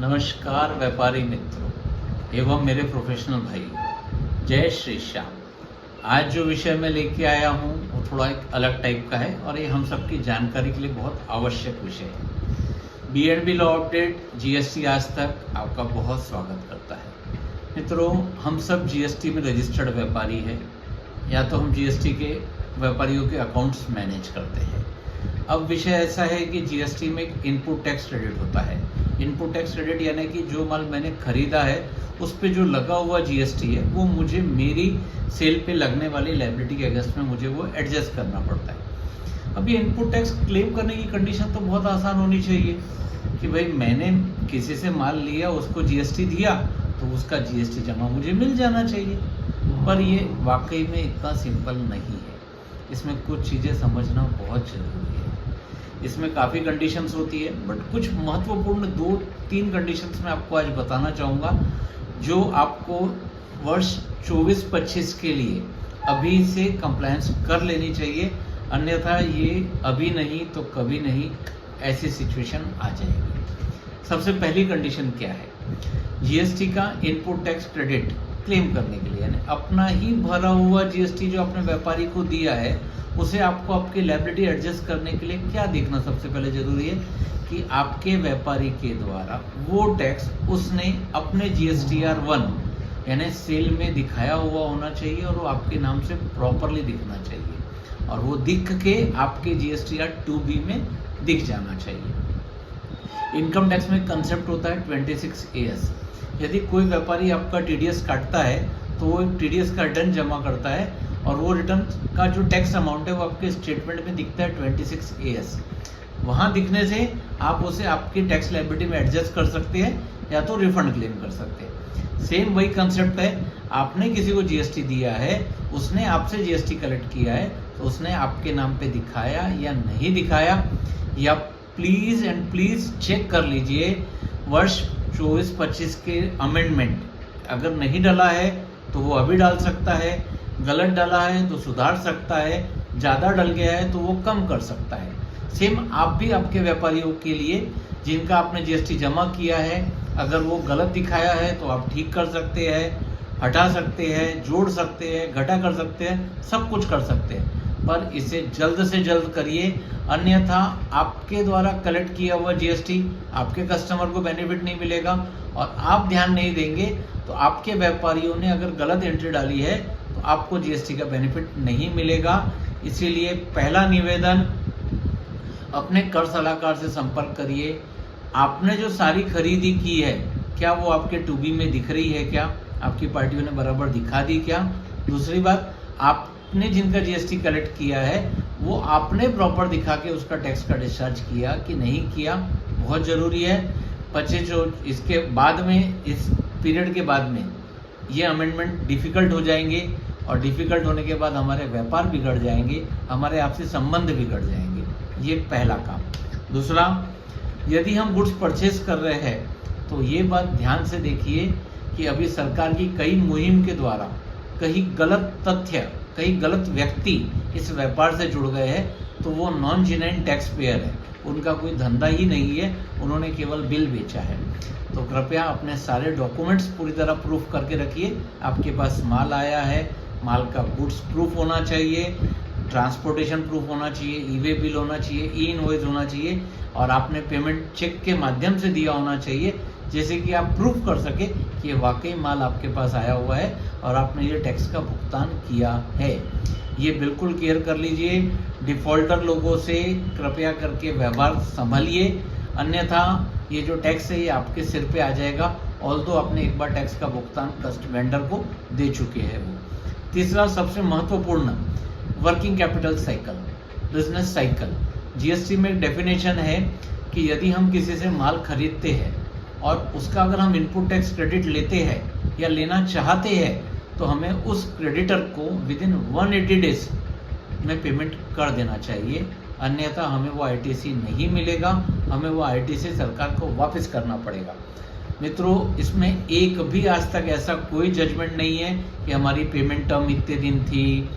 नमस्कार व्यापारी मित्रों एवं मेरे प्रोफेशनल भाई, जय श्री श्याम। आज जो विषय मैं लेके आया हूँ वो थोड़ा एक अलग टाइप का है और ये हम सबकी जानकारी के लिए बहुत आवश्यक विषय है। बी लॉ अपडेट जीएसटी आज तक आपका बहुत स्वागत करता है। मित्रों, हम सब जीएसटी में रजिस्टर्ड व्यापारी है या तो हम जीएसटी के व्यापारियों के अकाउंट्स मैनेज करते हैं। अब विषय ऐसा है कि जीएसटी में एक इनपुट टैक्स क्रेडिट होता है। इनपुट टैक्स क्रेडिट यानी कि जो माल मैंने खरीदा है उस पे जो लगा हुआ जीएसटी है वो मुझे मेरी सेल पे लगने वाली लायबिलिटी के अगेंस्ट में मुझे वो एडजस्ट करना पड़ता है। अब ये इनपुट टैक्स क्लेम करने की कंडीशन तो बहुत आसान होनी चाहिए कि भाई मैंने किसी से माल लिया, उसको जीएसटी दिया तो उसका जीएसटी जमा मुझे मिल जाना चाहिए। पर ये वाकई में इतना सिंपल नहीं है। इसमें कुछ चीज़ें समझना बहुत ज़रूरी है। इसमें काफ़ी कंडीशंस होती है, बट कुछ महत्वपूर्ण 2-3 कंडीशंस मैं आपको आज बताना चाहूँगा जो आपको वर्ष 24-25 के लिए अभी से कंप्लायंस कर लेनी चाहिए, अन्यथा ये अभी नहीं तो कभी नहीं ऐसी सिचुएशन आ जाएगी। सबसे पहली कंडीशन क्या है? जीएसटी का इनपुट टैक्स क्रेडिट क्लेम करने के लिए, यानी अपना ही भरा हुआ जीएसटी जो आपने व्यापारी को दिया है उसे आपको आपकी लायबिलिटी एडजस्ट करने के लिए क्या देखना सबसे पहले जरूरी है कि आपके व्यापारी के द्वारा वो टैक्स उसने अपने GSTR 1 यानी सेल में दिखाया हुआ होना चाहिए और वो आपके नाम से प्रॉपरली दिखना चाहिए और वो दिख के आपके GSTR 2B में दिख जाना चाहिए। इनकम टैक्स में कंसेप्ट होता है 26AS। यदि कोई व्यापारी आपका TDS काटता है तो वो TDS का रिटर्न जमा करता है और वो रिटर्न का जो टैक्स अमाउंट है वो आपके स्टेटमेंट में दिखता है 26AS। वहाँ दिखने से आप उसे आपकी टैक्स लायबिलिटी में एडजस्ट कर सकते हैं या तो रिफंड क्लेम कर सकते हैं। सेम वही कंसेप्ट है, आपने किसी को जीएसटी दिया है, उसने आपसे जीएसटी कलेक्ट किया है तो उसने आपके नाम पे दिखाया या नहीं दिखाया, या प्लीज़ एंड प्लीज़ चेक कर लीजिए वर्ष 24-25 के अमेंडमेंट अगर नहीं डाला है तो वो अभी डाल सकता है, गलत डाला है तो सुधार सकता है, ज़्यादा डल गया है तो वो कम कर सकता है। सेम आप भी आपके व्यापारियों के लिए जिनका आपने जीएसटी जमा किया है, अगर वो गलत दिखाया है तो आप ठीक कर सकते हैं, हटा सकते हैं, जोड़ सकते हैं, घटा कर सकते हैं, सब कुछ कर सकते हैं, पर इसे जल्द से जल्द करिए, अन्यथा आपके द्वारा कलेक्ट किया हुआ जीएसटी आपके कस्टमर को बेनिफिट नहीं मिलेगा और आप ध्यान नहीं देंगे तो आपके व्यापारियों ने अगर गलत एंट्री डाली है तो आपको जीएसटी का बेनिफिट नहीं मिलेगा। इसीलिए पहला निवेदन, अपने कर सलाहकार से संपर्क करिए। आपने जो सारी खरीदी की है क्या वो आपके 2B में दिख रही है? क्या आपकी पार्टियों ने बराबर दिखा दी? क्या दूसरी बात, आपने जिनका जीएसटी कलेक्ट किया है वो आपने प्रॉपर दिखा के उसका टैक्स का डिस्चार्ज किया कि नहीं किया? बहुत ज़रूरी है। 25 इसके बाद में, इस पीरियड के बाद में ये अमेंडमेंट डिफ़िकल्ट हो जाएंगे और डिफ़िकल्ट होने के बाद हमारे व्यापार बिगड़ जाएंगे, हमारे आपसी संबंध बिगड़ जाएंगे। ये पहला काम। दूसरा, यदि हम गुड्स परचेज कर रहे हैं तो ये बात ध्यान से देखिए कि अभी सरकार की कई मुहिम के द्वारा कहीं गलत तथ्य, कई गलत व्यक्ति इस व्यापार से जुड़ गए हैं तो वो नॉन जेन्युइन टैक्स पेयर है, उनका कोई धंधा ही नहीं है, उन्होंने केवल बिल बेचा है। तो कृपया अपने सारे डॉक्यूमेंट्स पूरी तरह प्रूफ करके रखिए। आपके पास माल आया है, माल का गुड्स प्रूफ होना चाहिए, ट्रांसपोर्टेशन प्रूफ होना चाहिए, ई-वे बिल होना चाहिए, ई इनवॉइस होना चाहिए और आपने पेमेंट चेक के माध्यम से दिया होना चाहिए, जैसे कि आप प्रूफ कर सके कि ये वाकई माल आपके पास आया हुआ है और आपने ये टैक्स का भुगतान किया है। ये बिल्कुल क्लियर कर लीजिए। डिफ़ॉल्टर लोगों से कृपया करके व्यवहार संभालिए, अन्यथा ये जो टैक्स है ये आपके सिर पे आ जाएगा, ऑल्दो आपने एक बार टैक्स का भुगतान वेंडर को दे चुके हैं वो। तीसरा सबसे महत्वपूर्ण, working capital cycle, business cycle. GST में एक डेफिनेशन है कि यदि हम किसी से माल खरीदते हैं और उसका अगर हम इनपुट टैक्स क्रेडिट लेते हैं या लेना चाहते हैं तो हमें उस क्रेडिटर को विदिन 180 डेज में पेमेंट कर देना चाहिए, अन्यथा हमें वो ITC नहीं मिलेगा, हमें वो ITC सरकार को वापस करना पड़ेगा। मित्रों, इसमें एक भी आज तक ऐसा कोई जजमेंट नहीं है कि हमारी पेमेंट टर्म इतने दिन थी,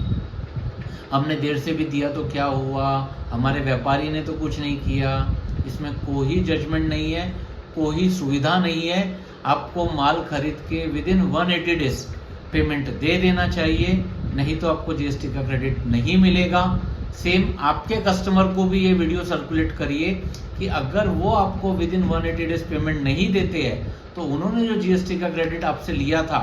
हमने देर से भी दिया तो क्या हुआ, हमारे व्यापारी ने तो कुछ नहीं किया। इसमें कोई जजमेंट नहीं है। कोई सुविधा नहीं है। आपको माल खरीद के विद इन 180 डेज पेमेंट दे देना चाहिए, नहीं तो आपको जीएसटी का क्रेडिट नहीं मिलेगा। सेम आपके कस्टमर को भी ये वीडियो सर्कुलेट करिए कि अगर वो आपको विद इन 180 डेज पेमेंट नहीं देते हैं तो उन्होंने जो जीएसटी का क्रेडिट आपसे लिया था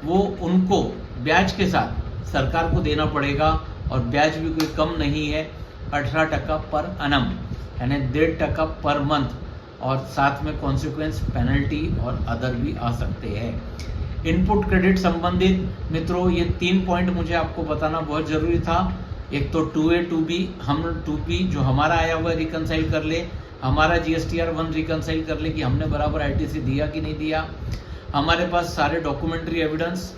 वो उनको ब्याज के साथ सरकार को देना पड़ेगा, और ब्याज भी कोई कम नहीं है, 18% पर अनम यानी 1.5% पर मंथ, और साथ में कॉन्सिक्वेंस पेनल्टी और अदर भी आ सकते हैं। इनपुट क्रेडिट संबंधित मित्रों ये 3 पॉइंट मुझे आपको बताना बहुत जरूरी था। एक तो 2A 2B, हम 2B जो हमारा आया हुआ है रिकनसाइल कर ले, हमारा GSTR 1 रिकनसाइल कर ले कि हमने बराबर ITC दिया कि नहीं दिया, हमारे पास सारे डॉक्यूमेंट्री एविडेंस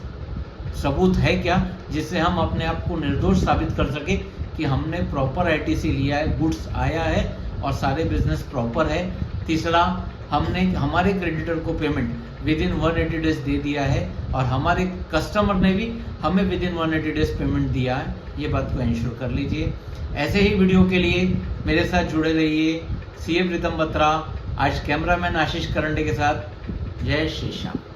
सबूत है क्या जिससे हम अपने आप को निर्दोष साबित कर सके कि हमने प्रॉपर ITC लिया है, गुड्स आया है और सारे बिजनेस प्रॉपर है। तीसरा, हमने हमारे क्रेडिटर को पेमेंट विद इन 180 डेज दे दिया है और हमारे कस्टमर ने भी हमें विद इन 180 डेज पेमेंट दिया है, ये बात को इंश्योर कर लीजिए। ऐसे ही वीडियो के लिए मेरे साथ जुड़े रहिए। CA प्रीतम बत्रा, आज कैमरामैन आशीष करंडे के साथ। जय श्री श्याम।